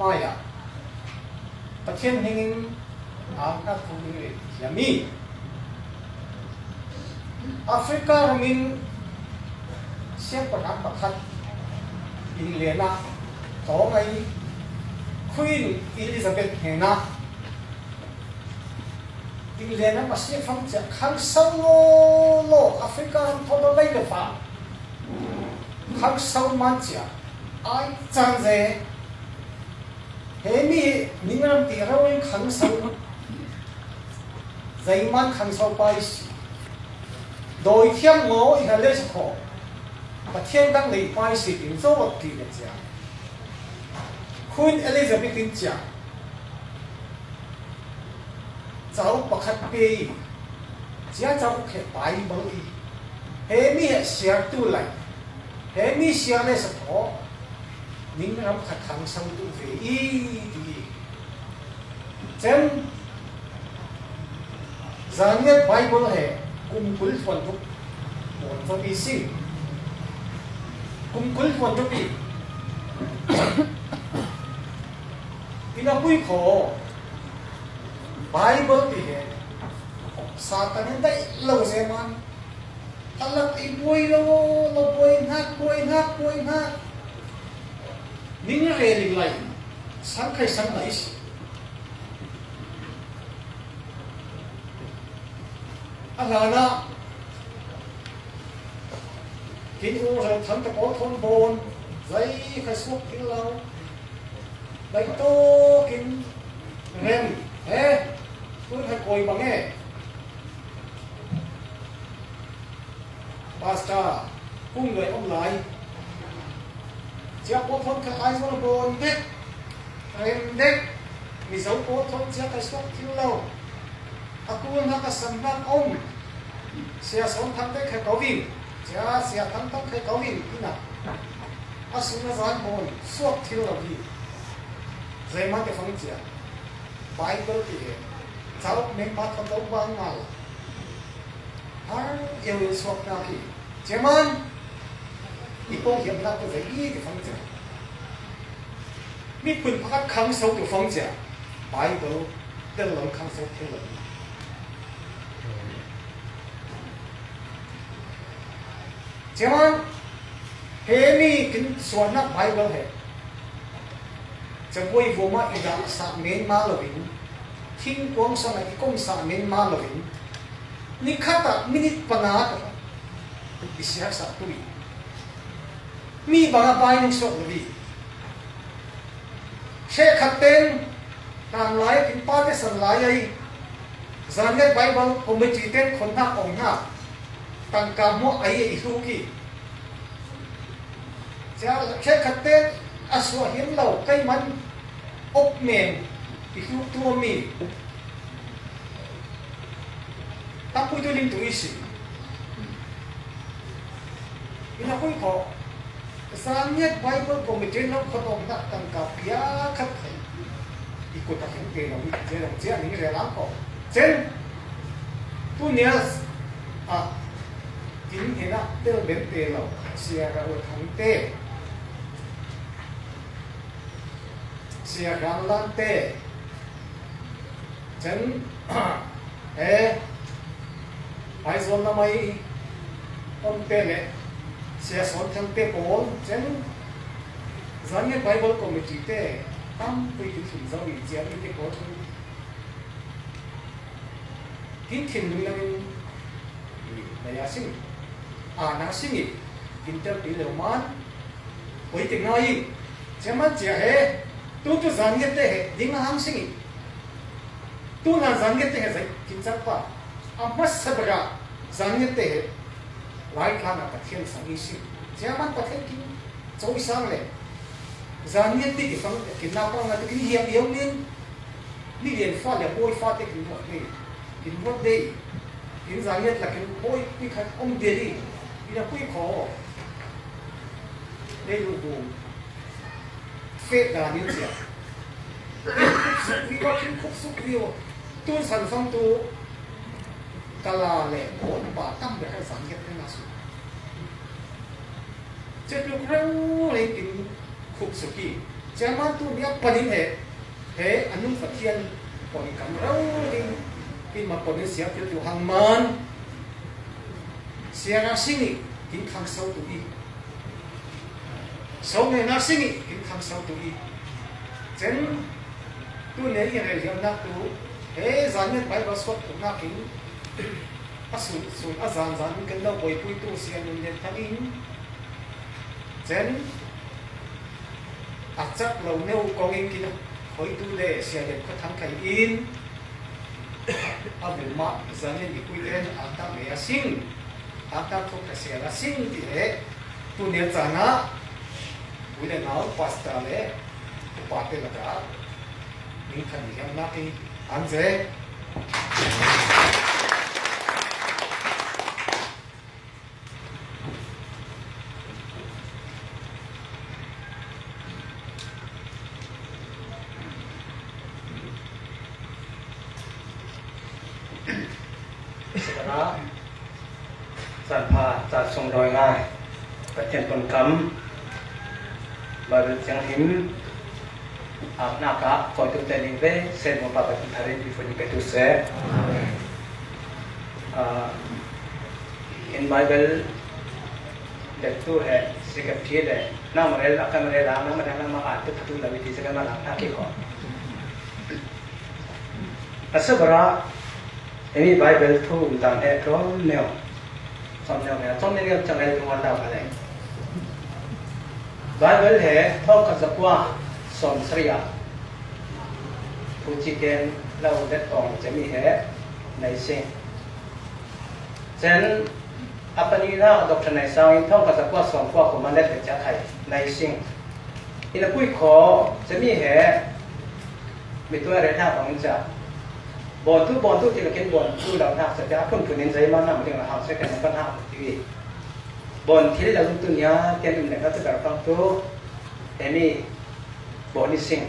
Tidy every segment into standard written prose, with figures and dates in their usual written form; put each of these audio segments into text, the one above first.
Maya Pathian hingin Aka Thuni Yami Africa Ramin Siapa nak pakat Inglena Tongai Queen Elizabeth Hena Inglena masih faham je Khang Sau lo Africa Todo lay le fa Khang Sau man je Ai chan je Hemi Ningram ti rawin Khang Sau Zaiman Khang Sau Pais Đôi thiên ngô Iha lê sẽ khổ Và thiên đăng lấy Pais Tình dâu vật kỳ le je Queen Elizabeth tin je cháu bậc hạt bê, cha cháu cái bài bảo đi, hệ mi hệ xia tu lại, hệ mi xia này sẽ có, những làm khát khăng sâu tu về ý đi, chân, giảng nhất bài bảo hệ, cùng cúi phần thúc, muốn cho đi sinh, cùng cúi phần thúc đi, đi nào cúi khổ. Bible thì Satan hiện tại lâu xem ăn Allah thì bôi lâu bôi hát những người đi lại sáng khai sáng lại Allah na kính u rồi thằng ta có thôn bồn giấy khai suốt kính lâu đấy tô kính rem tôi phải coi bằng nghe Basta cùng người ông lại chắc có thôn cái ai rồi bồn đấy em đấy mình sống có thôn chắc cái số thiếu lâu aku nak kesenang om sia sống thằng đấy khai kawin cha sia thằng tóc khai kawin ina asuna zan bồn suốt thiếu lâu đi rồi mà cái phong chia Bible thì cháu mình bắt đầu đấu vang mal, yêu suốt nào thì, chứ mà, ipo hiểm nào cũng phải ý cái phong trào, mi quên phát kháng sâu cái phong trào, Bible đơn lòng kháng sâu thế lần, chứ mà, hệ mi kinh soạn nát Bible hệ. Chẳng quay vô mà ý đã sạc mến mà là vĩnh Thiên quang sang này công sạc mến mà là vĩnh Ni khát minute pa na Đi siya sa tuli Mi ba nga bay ng suot labi Siya khát tên Nang lai kinh pa te san lai ay Zan ngay Bible kung may chi tên khôn na ong na Tang ka mo ay ihu ki Siya khát tên aswa hiểm lâu cây man ốc mềm thì lúc tua mì ta vui tôi linh tuổi sĩ vì nó không có sáng nhất Bible của mình trên nó không có đặt tầm cao bia khắc thầy thì cô ta không kể nó chế đồng chế những cái lắm có trên tu nhớ chính thế nào tiêu biến tê lâu xia ra ở thằng tê xia gắn lan tê chân ai zon na mai ông tê lệ xia son thằng tê bốn chân dẫn cái Bible của mình chỉ tê tâm với cái thỉnh giáo bị chia với cái có thôi kín thỉnh là mình là sinh năng sinh ý kín tơ bị lều man với tiếng nói chứ mà chỉ hệ tu dẫn cái tê dính hàng sinh ý tu là dẫn cái tê vậy kín chắc pa mất sắp ra dẫn cái tê lại khả năng phát hiện sang ý sinh chứ mà phát hiện kín trôi sang lên dẫn cái tê cái phong kín nào phong là kín hiệp yếu nên đi liền pha là bôi pha tê kín một đây kín dẫn cái là kín bôi quy khát ông địa đi đi là quy khó đây là đủ phê là như thế vì có kín khúc xúc nhiều tu sản phong tu cả là lệ hồn bà tâm để hai sản nghiệp cái nào xuống chết lúc rau lên kín khúc xúc kỳ เจ้ามันตัวเนี้ยปนิเหอันนู้นฝักเทียนปนกำเรากินมาปนเสียอยู่ห่างมันเสียนักสิ่งกินข้างเสาตัวอีเสาในนักสิ่งกินข้างเสาตัวอีเจนตัวเนี้ยยังไงยังนักตัวจานเนี่ยไปบสวดตัวนักกินสุนอาจารย์กันเราไปคุยตัวเสียนุ่นเด็ดทั้งอินเจนอาจจะเราเนี่ยกองเองกินคอยดูเลยเสียเด็ดก็ทั้งใครอินเอาเดี๋ยวมาจานเนี่ยมีคุยเรื่องอาตาเมียสิ่งอาตาทุกเสียละสิ่งที่ตัวเนี่ยจานะวิเลนาปัสตาเลยปาเตลกามีขันยังนักที่อันเจสันพาจัดทรงโดยง่ายประเทศตนคำบารุจังหิมอาบน้ากะคอยตุเตนิเวเซนมปะปะตุทารินบิฟุนิเกตุเซin Bible เด็กตัวเหสิกับที่เด็กน้ำมันเรลอาการมันเรลาน้ำมันนั่งมาอ่านตุตุลาวิธีสิกันมาหลังทักขี้ขออาศัยบระเอ็ม Bible ทุ่งตามเอตรอนเนวสอนเนวเนี่ยสอนเนวจังไรตรงวันดาวอะไร Bible เหท่องกับสักว่าสอนสริยาผู้จีเกนเราเด็ดของจะมีเหในสิ่งเช่นอัปนิราดอกในสายท่องกับสักว่าสอนว่าของมันเด็ดเป็นจะไทยในสิ่งอินพุยขอจะมีเหมีตัวอะไรท่าของจะบอลทุกที่เราเขียนบอลทุกเราท่าสัจจะพุ่งถึงนินใจมันน่ะมันถึงเราหาเส้นกันปัญหาที่บอลที่เราลุ้นตัวเนี้ยเตียนอุ่นเนี่ยเราจะแบบฟังตัวแต่นี่บอลนี่สิ่ง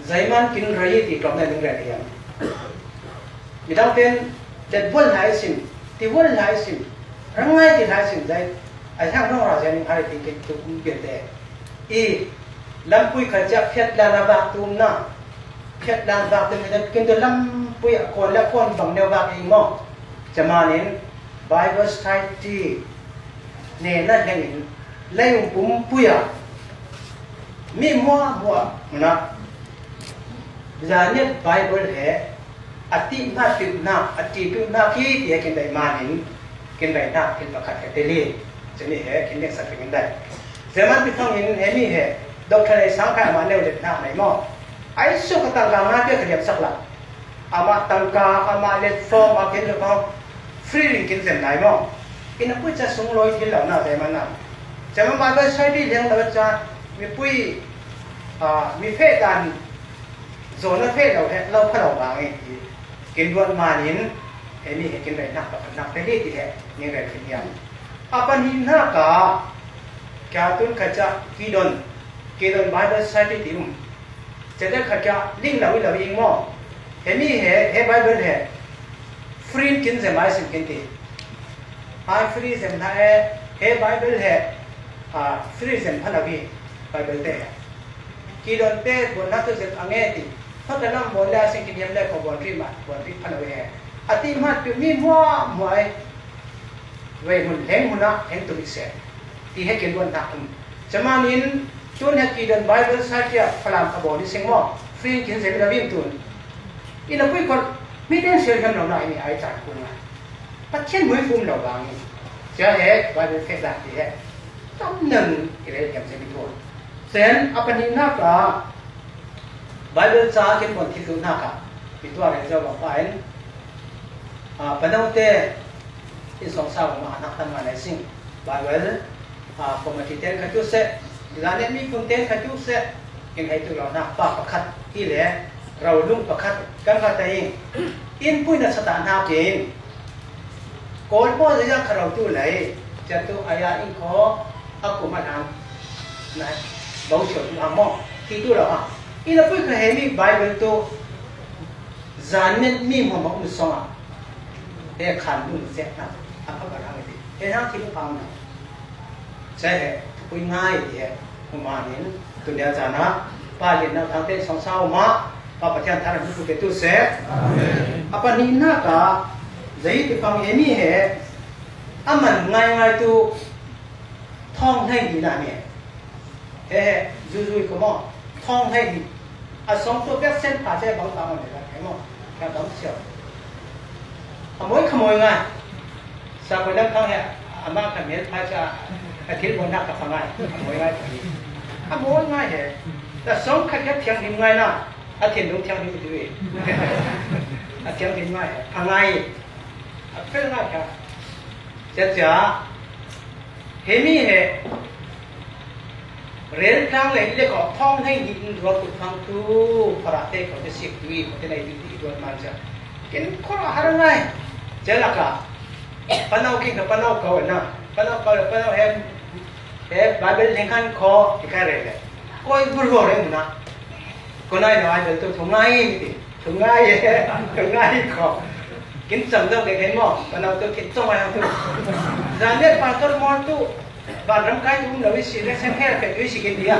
ใจมันกินไรที่กลับในหนึ่งแรงเดียวมีทั้งเป็นจะวนหลายสิ่งที่วนหลายสิ่งรังไงที่หลายสิ่งใจไอ้ทั้งน้องเราจะมีอะไรที่เกิดขึ้นเปลี่ยนแต่อีลำปุยขจับเพียรลาบากตุมน่ะเพียรลาบากตุมจะกินตัวลำปุยคนและคนฝั่งแนวบากเองมั้งจะมาเน้น Bible study เนี่ยนั่นเองเล่นปุ่มปุยมีมัวนะจานเนี่ย Bible เหอติมาตินาอติตุนาคีที่กินได้มาเน้นกินได้นักกินประคัดเตลีจะนี่เหกินได้สักกินได้แต่มันเป็นต้องเห็นนี่เหดอกทะเลสังขารมาเร็วเด็ดหน้าไหนมั้งไอ้สุขต่างๆมาเพื่อขยับสักหลักอามาตังกาอามาเล็ดฟอร์มากินหรือเปล่าฟรีลิงกินเสร็จไหนมั้งอินพุทธจะส่งลอยกินเหล่านั้นแต่มันนั่นจะมันมาใช้ดีเลี้ยงเราจะมีปุ้ยมีเพศกันโซนเพศเราเราพะเราบางเองกินวันมานินเห็นนี่เห็นกินได้นักนักไปเรื่อยทีเดียวยังไงขึ้นยังอาปันหินหน้ากาแกตุนขจักกีดอนBible study ที่มุ่งจะได้ขจักลิงเราเองมั้งเห็นนี่เห็น Bible เห็นฟรีกินเสมาสิกินทีไอฟรีเสมาเห็น Bible เห็นฟรีเสมาพนักบี Bible เตะกีดอนเตะบนนักเตะอังเกติเพราะฉะนั้นบนแล้วสิ่งที่ยังได้ของบนฟรีมาบนฟรีพนักบีอติมาตุมีมัวมวยเวมุนเห็นมุนะเห็นตุลิเสที่ให้กินบนทักจะมานินจุนให้กีดอน Bible สัจจะพลังขบวนที่สิ่งว่าฟรีกินเสร็จแล้ววิ่งตุนอินพุยคนไม่ได้เสียกันเราหน่อยนี่ไอ้จัดคุณนะปัจเจกมวยฟุ้งเราบางนี่จะเห็น Bible เทศน์ที่เห็นต้องหนึ่งอะไรอย่างเช่นที่พูดเส้นอปันหินนักละ Bible จ้าเขียนบนที่ตุนนักะที่ตัวอะไรจะบอกว่าปนเอาเตะที่สองสาวมาหนักทำงานในสิ่งบางเวลคอมมิชชั่นขัดจุดเสะร้านนี้มีคนเต้นขัดจุดเสะยังให้ตัวเราหนักปากประคัดที่เหลือเราลุ่มประคัดกันขัดเองอินพุยนัสตานาเก่งโกลพ่อจะยังขเราตัวไหนจะตัวอายาอินขออากุมาทำนะบ่าวเฉียวตัวหม้อที่ตัวเราอินพุยเคยเห็นมีไบเบิลตัวจานเม็ดมีหัวมันมุสงเด็กขันดุนเสียนะอันเขาบอกอะไรดีเห็นทั้งที่ลูกฟังนะใช่เหรอคุยง่ายดีเหรอประมาณนี้ ตุเนียจานะป้าเรียนนักทางเต้นสองเศร้ามาป้าประเทศทางผู้เกิดตุเสอปนิน่ากะใจที่ฟังเอมี่เหอามันง่ายๆตัวท่องให้ดีนะเนี่ยจุยๆก็มั่งท่องให้ดีสองตัวแค่เส้นผ่าใจบางตามันเลยนะเห็นมั้งแค่บางเสียวขโมยง่ายสักวันนั้นเขาเนี่ยอาม่าขมิ้นพาจะอาทิตย์วันนักกับฟังง่ายขโมยง่ายขโมยง่ายเหรอแต่สองขั้นแค่เทียงหินง่ายนะอาทิตย์นู้นเทียงหินไปด้วยอาเทียงหินง่ายฟังง่ายเป็นง่ายแค่จะเฮมี่เหรอเรียนครั้งเลยเรียกว่าท่องให้ยินรถทุกครั้งตู้พระเจ้าเขาจะเสียด้วยเขาจะได้ดีที่ตัวมันจะกินข้าวหาไงเจ้าละกะปนเอากินกับปนเอาเขานะปนเอาเขาปนเอาบาเบลเลี้ยงขันคอที่การเรียนเลยก็อีกบุรุษเองนะคนไหนนะไอ้เด็กตัวทุ่งไงนี่ทุ่งไงทุ่งไงเขากินสำเร็จเห็นมั้งปนเอาตัวกินต้มอะไรตัวจานเด็ดปลาตัวมอตัวบางรำคาญทุ่งเราวิสิเรื่องเส้นแห้งเป็นวิสิกินดีอ่ะ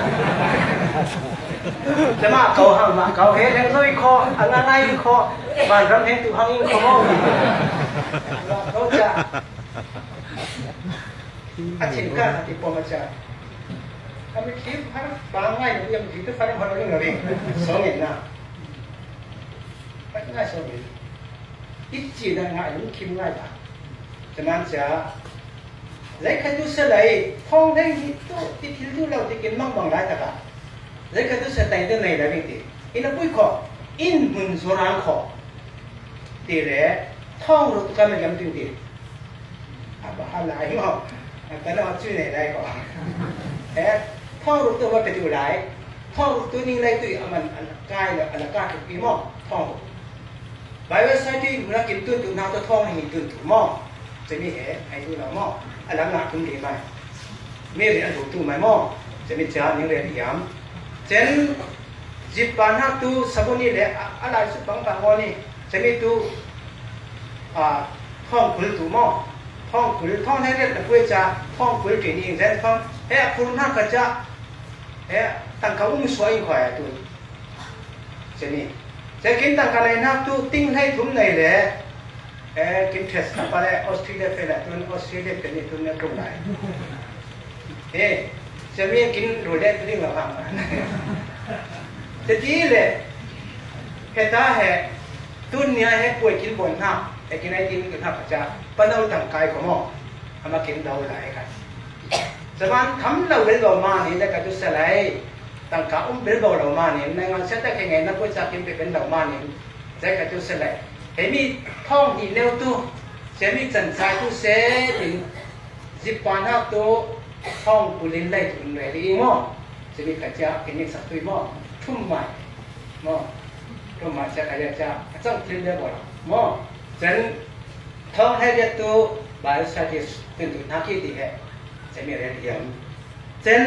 จะมาเขาห้ามมาเขาเห็นแล้วก็อีกคออะไรคอบางรำแห้งตัวห้างอีกคอเขาจะอาชีพการอาชีพปมาจากทำให้คิดพันบางง่ายหรือยังคิดที่ฟันพันเรื่องอะไรสองเห็นนะไม่ง่ายสองเห็นอีกจีนง่ายหรือคิดง่ายป่ะฉะนั้นจะเลยคันดูเสลายท้องได้ที่ตัวที่ทิ้งตัวเราที่กินมั่งบางรายตะกะเลยคันดูเสลายตัวไหนได้บ้างทีอินปุยขออินมุนสุรางขอทีเร่ท้องรู้ตัวมันยังถึงทีบ้าหลายมั้งแต่เราช่วยไหนได้ก่อนท้องรู้ตัวว่าเป็นตัวไหนท้องรู้ตัวนี้อะไรตัวมันกายเลยอันกายคือกี่มั้งท้องใบเว็บไซต์ที่เรากินตัวน้ำตัวท้องให้ตัวถูกมั้งจะมีให้ดูเรามั้งอันนั้นหนักขึ้นดีไหมไม่เรียนถูกตัวไหมมั้งจะมีจานยังเรียนยามเช่นจิบปานักตัวสกุลนี้เลยอะไรสุดบางวันนี้จะมีตัวท้องผืนตัวมั้งท้องผืนท้องให้เรียนแต่เพื่อจะท้องผืนกินเองเช่นท้องผืนนักก็จะตั้งเขาสวยกว่าตัวจะนี่จะกินตั้งกันเลยนักตัวติ้งให้ทุ่มไหนเลยกินเทสต์ไปเลยออสเตรเลียไปเลยตัวออสเตรเลียเป็นตัวเนี่ยตรงไหนจะมีกินรูเด็ดตัวนี้มาบ้างแต่ที่เลยเหตุการณ์ตัวเนี่ยป่วยกินบ่อยนักแต่กินไอติมกินนักจะปนเอาตั้งกายของหม้อทำมากินเราหลายกันสมานทำเราเป็นเรามานี่แต่ก็จะสลายตั้งกายเป็นเรามานี่ในงานเสร็จแต่แค่ไงนักวิชากินเป็นเรามานี่แต่ก็จะสลายเห็นมีท้องอีเลี้ยวตัวเสียมีจันทร์ตัวเสียถึงสิบปานห้าตัวท้องกุลินได้ถึงไหนดีมั้งจะมีกระจาเป็นสักตัวมั้งทุ่มใหม่มั้งทุ่มใหม่จะกระจาจ้องกินได้บ่มั้งฉันท้องให้เรียกตัวบริษัทที่เป็นตัวนักที่ดีแค่จะมีเรียนยังฉัน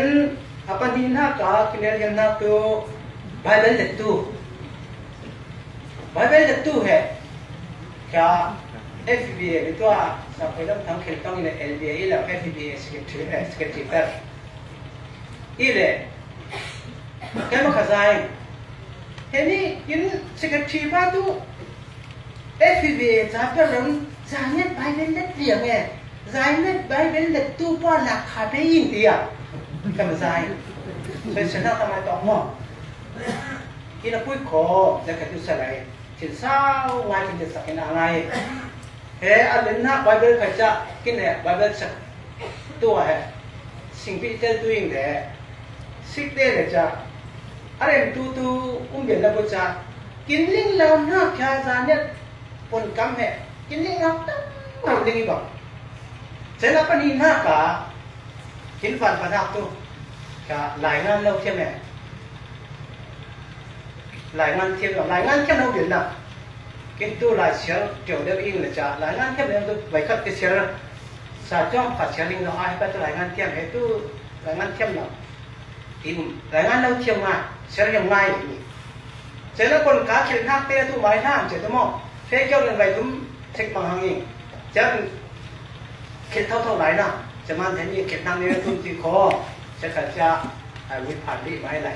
apa ni nak kena yang nak tu Bible itu Bible itu है क्या FBA itu sampai dalam tangkil tang ini LBA ini FBA sekretariat ini kan makasai ini sekretariat tu FBA sampai dalam jangan Bible dia ni jangan Bible itu pun nak khabarin dia kan makasai saya senang sama tahu ini pun kau jaga tu selai chính sao ngoài kinh tế cái nào này anh đến na Bible khai cha cái này Bible sắc tua है sinh viên tên tu yên đấy xích tên là cha anh em tu biển là bữa cha kinh linh làm na kia ra nhất pun cam है kinh linh làm tao linh bảo thế là phần in na cả kinh phật phật học tu cả lại ngang lâu thêm này lại ngăn thêm là lại ngăn thêm đâu biển nào cái tu lại xéo kiểu đều in là chả lại ngăn thêm đâu vậy khắc cái xéo sao cho phải xéo linh nó ai bắt lại ngăn thêm cái tu lại ngăn thêm nào tìm lại ngăn đâu thêm mà xéo nhầm ngay thế là còn cá chuyện khác tê tu máy tham chỉ đúng không thế cho nên vậy chúng thích bằng hàng nghìn chắc khi thâu lại nào chỉ mang thế như kiện năng này tu thì khó sẽ phải cha วิพากษ์ดีไม่ไร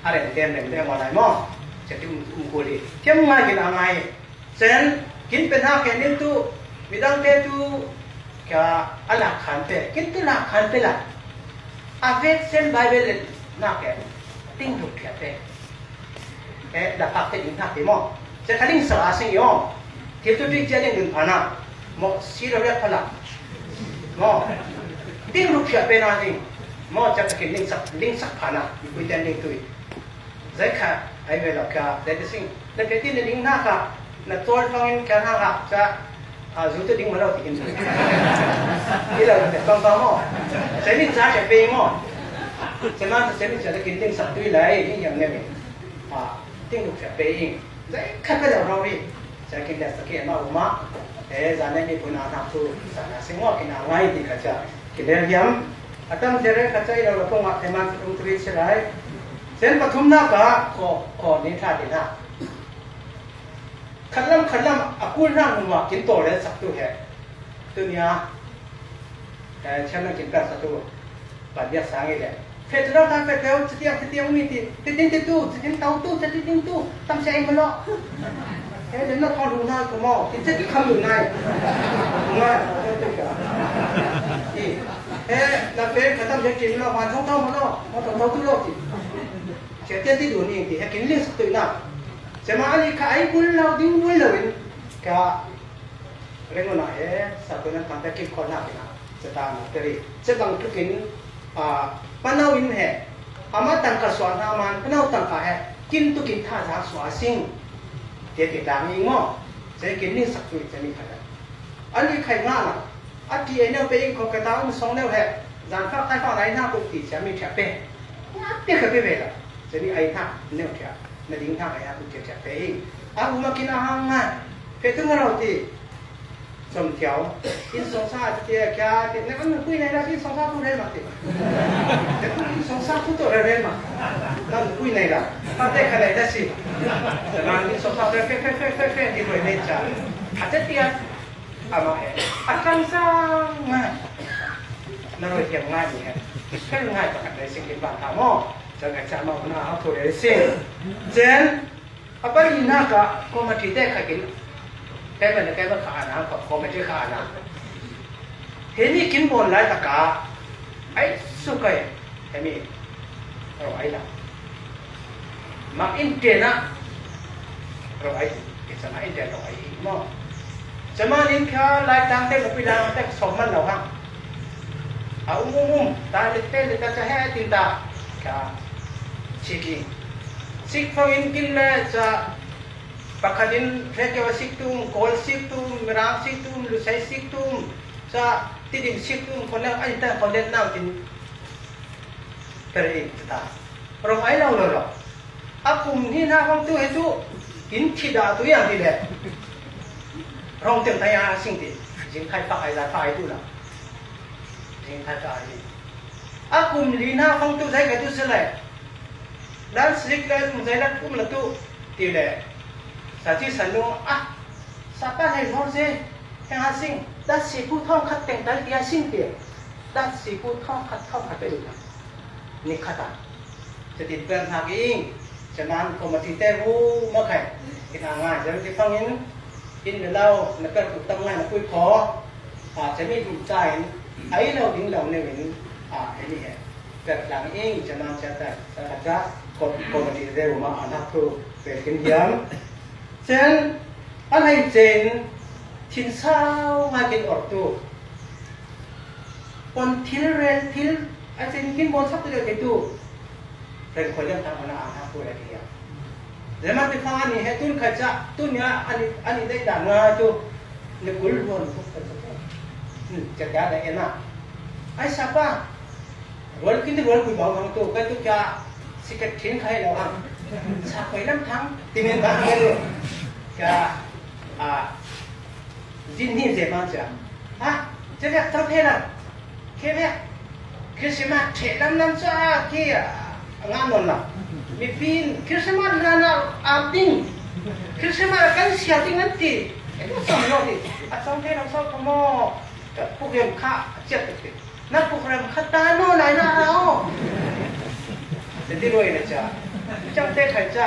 อะไรเต็มเลยมาได้มั้งจะที่มุลีเที่ยงมากินอะไรเช่นกินเป็นห้าแค่นี้ตู้วิดังเตตู้แค่อะไรขันเตกินตัวละขันเตละอาเวกเส้นไบเบิลน่าแก่ติ้งถูกแค่เตดับพักเตอินทักเตมั้งจะขันดิ้งสระสิ่งยองเที่ยวตัวที่เจริญเงินพานะมั้งสีเราเรียกพลังมั้งติ้งถูกแค่เป็นอะไรมั้งจะกินลิงสักพานะคุยแต่ลิงตุยใจข้าไอ้เวลาข้าเด็กสิ่งเด็กที่ลิงน่าข้านักตัวฟังอินแค่ห้าข้าจะจุดดิ้งมาเราที่กินสุดที่เราแต่ต้องมั้งเซนิจ่าจะเป็นมั้งเซมันเซนิจ่าจะกินลิงสักตุยเลยยิ่งอย่างนี้ติ้งถูกแค่เป็นใจข้าก็จะเราดิจะกินแต่สักแค่มาอุมาจานนี้พูดนาทำตัวจานสิ่งว่ากินอะไรดีข้าจะกินเรื่องยำอาตมาเจริญข้าจะเราละพงศ์เทมันตรงตรีเฉลยเส้นปฐุมนาคาขอนิทานดีนะขันลำอากูร่างมันว่ากินโตเลยสักตัวแห่ตัวเนี้ยฉันนั่งกินกันสักตัวปัญญาสังเกตเลยเฟซเราทำเฟซเราจะเที่ยวมีติดตู้จะกินเตาตู้จะกินตู้ทำเสียงมันหรอเดี๋ยวเราทอดดูหน้าก็มองกินจะกินคำอยู่ไงง่ายตัวกันแล้วเฟซเขาทำจะกินเราผ่านช่องมันหรอมาต่อตู้โลกจีเชื่อที่ดูนี่ที่ให้กินเลี้ยงสักตัวน่ะจะมาอันนี้ขายบุญเราดิ้งบุญเราเองก็เรื่องอะไรสักตัวนั้นทำแต่กินคนหนักนะจะตามแต่ดิจะต้องกินปนเอาอินเหรอามาตั้งกระสวนอามันปนเอาตั้งกะเหรกินตุกินท่าทางสวาสิงเดี๋ยวติดตามอีกมั้งจะกินนี่สักตัวจะมีขนาดอันนี้ใครง่ายนะอันที่เนี่ยไปอิงของกระตาอุ้มสองเนี่ยเหรอจานฟ้าใครฟ้าไหนหน้าปกติจะมีแฉเป้เปี้ยกับเป้เลยจะมีไอ้ท่าเนี่ยแฉนั่นดิ้งท่าไอ้ท่าตุกแฉเป้อิงอุ้มมากินอาหารง่ายเพื่อถึงเราที่สมเที่ยวอินสงสารที่แค่ที่นั่นมันคุยในระดับอินสงสารผู้เรียนมาที่แต่อินสงสารผู้ตัวเรียนมานั่นคุยในระดับถ้าได้ขนาดนั้นสิแต่นั่นอินสงสารเฟ่ที่คุยในใจอาจจะเตี้ยอามาอาการสั่งง่ายนั่นเราเที่ยวง่ายนี่ฮะแค่ง่ายกว่าในสิ่งที่บ้านทำอ๋อจะงั้นจะมาหน้าเอาตัวเรียนสิเจนapa ini nak kau mesti dek kakin kai ba kha na kau mesti kha na heni kin bon lai ta ka ai su kai hemi ro ai la ma in te na ro ai ke sama in te ro ai mo sama in kha lai tang te pi dang te som man lo ha ta le ta cha he tin ta ka chiki sik fangin kin le sa pakadin phekwa siktum kol siktum mirang siktum lusai siktum sa tiding siktum kola ai ta kolen naw tin peri ta rong ai law lo akum ni na wang tu hetu kin thida tu yang ti le rong tem thaya sing ti jing khai pa ai la pa ai tu la jing khai pa ai akum li na wang tu sai ka tu selai dan sedikit muzailat pun letu tidak. Saji sandung siapa hai Jose yang asing, dan si putong kat tengtal dia asing dia, dan si putong kat itu. Ni kata. Jadi bukan lagi, jangan komati tebu makai. Kita ngai, jadi kita pangin in belau, nak utang ngai nak kui ko, jadi dicai, ai lau ding lau ni ini ya. เกิดหลังเองจะนำจะแต่จะกดติเร็วมาอ่านทับทูเป็นกินเยี่ยมเช่นอะไรเจนทินเศร้ามากินอดตัวบนทิลเรนทิลไอเจนกินบนสักตัวเดียวกินตัวเป็นคนเรื่องทางอ่านทับทูอะไรทีเดียวแล้วมันเป็นข้อนี้ให้ตุ้นขจัดตุ้นเนี้ยอันนี้ได้ด่างงาตัวในกุลวนทุกคนจะแก้ได้เองนะไอ้สับว่าวันกินที่วันคุยบอกของตัวก็ตุกจะสิกทิ้งใครเราอ่ะสักไปน้ำทั้งที่มันบางอย่างเลยก็จินนี่เจ็บมากจ้ะจะเรียกทั้งเพลอ่ะแค่เนี้ยคือสมาเทน้ำจ้าที่งานนั่นล่ะมีปีนคือสมาเรื่องอาบิ้งคือสมาการเสียดิ้งนั่นทีไอ้พวกสมรสที่สองเพลเราสองขโมยพวกเรียมข้าเจ็บติดนักพวกเราขัดตาโน่ไหนนะเรา jadi roi na cha chang te khai cha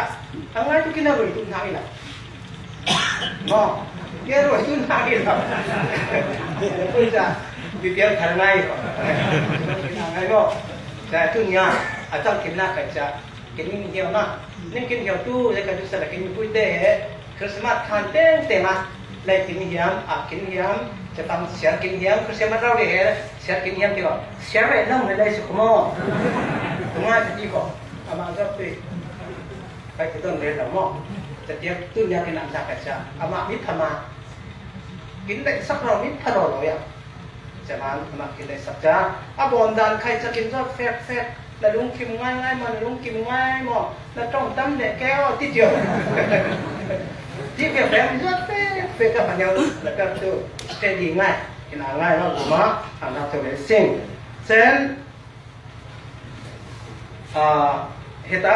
angai tu kina roi tu na ila no dia roi tu na ila pun cha di dia thanai ko ngai ko cha tu nya atang kina khai cha kini hiao na ning kin hiao tu le ka tu sa la kin pui te Christmas khan teng te ma lai kin hiam kin hiamจะทำเสียกินเหี้ยมคือเสียมันเราเลยเสียกินเหี้ยมที่ก็เสียไปนั่งในสุขโมตรงนั้นที่ก็อามาก็ไปที่ต้นเรียนหลวงพ่อจะเตรียมตุ้นยากินน้ำจากกระชาอามามิถมากินได้สักเรามิถรอเลยอ่ะจะมาอามากินได้สักจ้าอาบอนดานใครจะกินก็แฟบแล้วลุงกินง่ายมันลุงกินง่ายมั้งแล้วต้องตั้มเด็กแก้วที่เดียวที่เกี่ยวกับเรื่องเฟกับมันยังแล้วก็ตัวเต็มดีง่ายกินง่ายมากผมว่าทำตัวเป็นสิ่งเช่นเหตุ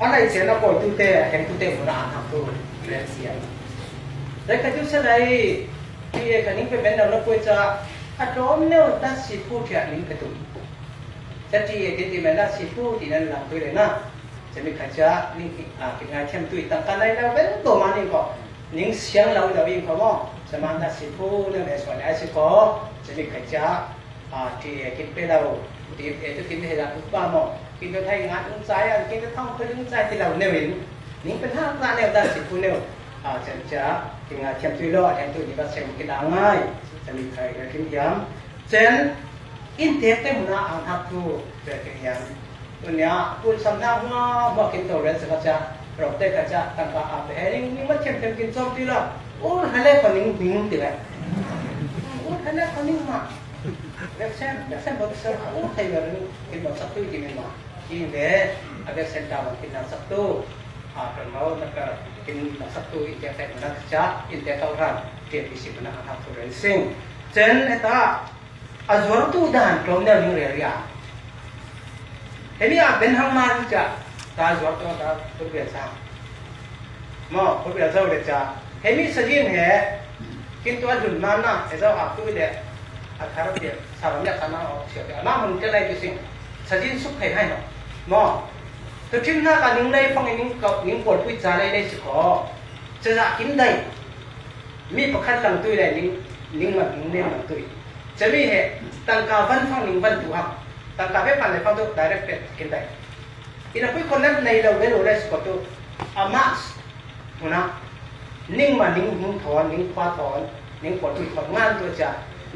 อะไรเสียนะปล่อยตุ้เตะเห็นตุ้เตะโบราณทำตัวเรียนเสียแล้วก็จุดเสลยที่เอกนิ่งเป็นแบบนั้นก็จะอารมณ์เนี่ยตัดสินพูดอย่างนิ่งกระตุ้นแต่ที่เอกที่มันตัดสินพูดที่นั่นหลังตัวเลยนะจะมีขยะนิ่งกินงานเทียมตุยต่างกันในเราเป็นตัวมันนี่ก็นิ่งเสียงเราวิ่งเขาว่าจะมาตัดสินพูดเรื่องในส่วนไอ้สิก็จะมีขยะที่กินไปเราที่จะกินไปเราทุกบ้านหมดกินไปไทยงานอุ้งใจกินไปท่องเพื่ออุ้งใจที่เราเนี่ยเห็นนิ่งเป็นห้างร้านเนี่ยตัดสินพูดเนี่ยจะกินงานเทียมตุยรอดเทียมตุยนี่ก็เสียงกินง่ายจะมีใครก็กินย้ำเช่นอินเทอร์เน็ตมันอ่านทับทูจะกินย้ำตัวเนี้ยพูดสำนักว่ากินตัวเรนส์ก็จะเราเตะก็จะตั้งแต่อาบเฮลิงนี่มันเข้มกินส้มทีละโอ้ฮัลโหลคนนิ่งทีละโอ้ฮัลโหลคนนิ่งมาเว็บเซนบอกเซนโอ้ใครแบบนี้กินแบบสักตู้กินมากินเด้อเว็บเซนดาวกินน้ำสักตู้เป็นเราแล้วก็กินน้ำสักตู้อินเดียเป็นนักจัดอินเดียเขาทำเกี่ยวกับสิ่งนั้นทำตัวเรนซิ่งเจนไอ้ตาอัจฉริตู้ด่านตรงเนี้ยนิ่งเรียร์เห็นไหมเป็นห้างมาที่จะตาจวบตัวตาตัวเบียดซ้ำมั่งตัวเบียดเจ้าเลยจ้าเห็นไหมสจินเหรอกินตัวจุนมันนะเจ้าอาบตัวเบียดอัฐารเบียดสามอย่างขนาดเอาเสียแต่น้ามันจะอะไรก็สิ่งสจินสุขให้เนาะมั่งตัวชิ้นหน้าการนิ่งเลยฟังนิ่งกับนิ่งปวดวิจารณ์ได้สิขอจะกินได้มีประคันตั้งตัวได้นิ่งมันนิ่งเนี่ยมันตัวจะมีเหตุตั้งกาวันฟังนิ่งวันตัวครับตั้งแต่เป็นพันในฟังตัว direct กินได้อีนักวิคนนั้นในเราได้รู้ได้สกัดตัวอามาสนะนิ่งมานิ่งถอนนิ่งคว้าถอนนิ่งปวดตุยถอนงานตัวจะ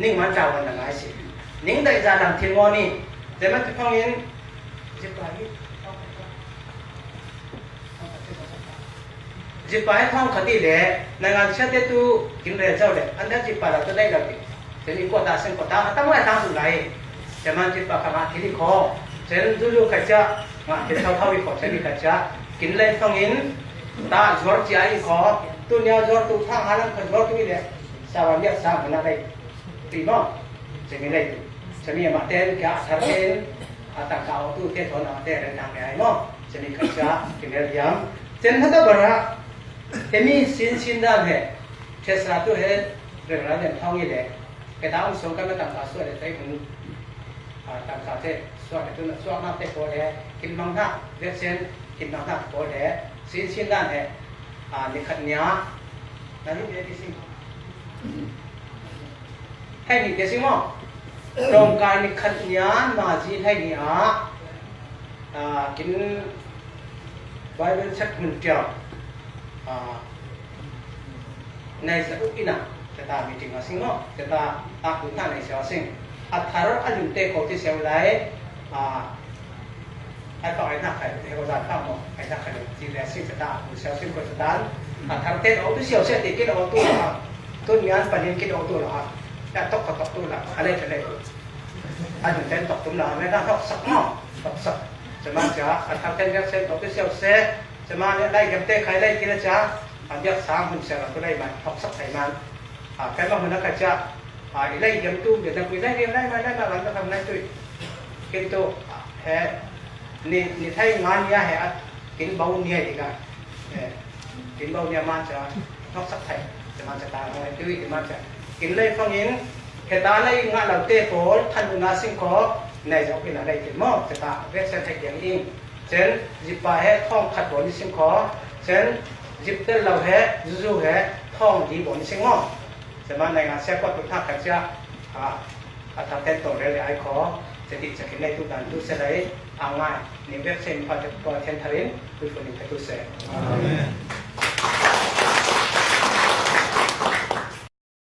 นิ่งมันจะวันไหนสินิ่งได้จะดังเทียนงอนี่แต่มันจะฟังยังจิตไปท่องคดีเลยในงานเชื่อเด็ดตัวกินเรือเจ้าเลยอันนั้นจิตไปเราจะได้เราดิจะมีกวาดเส้นกวาดตั้งไว้ทางสุดไหลจะมันจิตปากมาที่คอเช่นดูขยะมาเท่าอีกขอเช่นขยะกินเล่นต้องอินตาจวดใจอีกขอตัวเนี้ยจวดตัวข้างหานั่นคนจวดตัวนี้เลยสาวเรียกสาวคนนั้นเลยตีมั้งจะมีอะไรจะมีมาเต้นแก่ทำเต้นต่างเขาตู้เต้นถอนเต้นเรื่องทางไหนมั้งจะมีขยะกินเรื่องยำเช่นถ้าตัวบระเห็นมีสินด้านเหตุเทสลาตัวเหตุเรื่องอะไรเนี่ยท่องยี่เลยแค่ดาวส่งกันมาต่างเขาส่วนใหญ่ใช้คนต่างประเทศส่วนตัวส่วนมากแต่โคเล่กินบางท่าเรียกเช่นกินบางท่าโคเล่สินด้านเหตุนิขัดเนี้ยนั่นนี่เป็นสิ่งให้นี่เป็นสิ่งมั้งตรงการนิขัดเนี้ยมาจีให้นี่กินไบเบิลชักมันเกี่ยวในสกุลอินะจะตามมีจริงสิ่งมั้งจะตามตักถึงท่านในเสียสิ่งอัฐารอันยุ่งเตะเขาที่เสียไล่ไอ้ต่อไอ้นักใครเทวดาข้ามมั้งไอ้นักใครจีเลสิ่งจะตามเสียสิ่งก็จะตามอัฐารเตะเอาตัวเสียเสียติดกินเอาตัวละตัวนี้อันปัญญากินเอาตัวละแต่ตกก็ตกตัวละอะไรจะได้อันยุ่งเตะตกตัวละไม่ได้ตกสักมั้งตกสักจะมาจ้าอัฐารเตะยักษ์เสียเอาตัวเสียเสียจะมาเนี่ยได้ยังเตะใครได้กินละจ้าอันยักษ์สามคนเสียเราตัวได้มาตกสักใครมันแค่บางคนนักกระจ้าอีไล่ยังตู้เดี๋ยวจะคุยได้เรียนได้มาได้มาหลังก็ทำได้ด้วยกินตัวแห่นี่ไทยงานเนี่ยแห่กินเบาเนี่ยดีกันกินเบาเนี่ยมันจะนอกสักไทยจะมันจะตายอะไรด้วยจะมันจะกินเลยฟังยินเหตุการณ์อะไรงานเราเตะโผล่ท่านอุณาสิงขอ ในจะเป็นอะไรถึงมอบจะตาเวชเซนไทยอย่างอิงเช่นจิบปาแห่ท่องขัดบนสิ่งขอเช่นจิบเต้นเราแห่จู่แห่ท่องดีบนสิ่งมอบจะมาในงานเสียก็ตุกทักกันเสียอัตราเต้นตรงเรื่อยๆขอจะติดจะขึ้นในทุกการดูเสด็จเอาง่ายในเว็บเซนพอจะตัวเทนทารินดูคนนี้ไปดูเสด็จ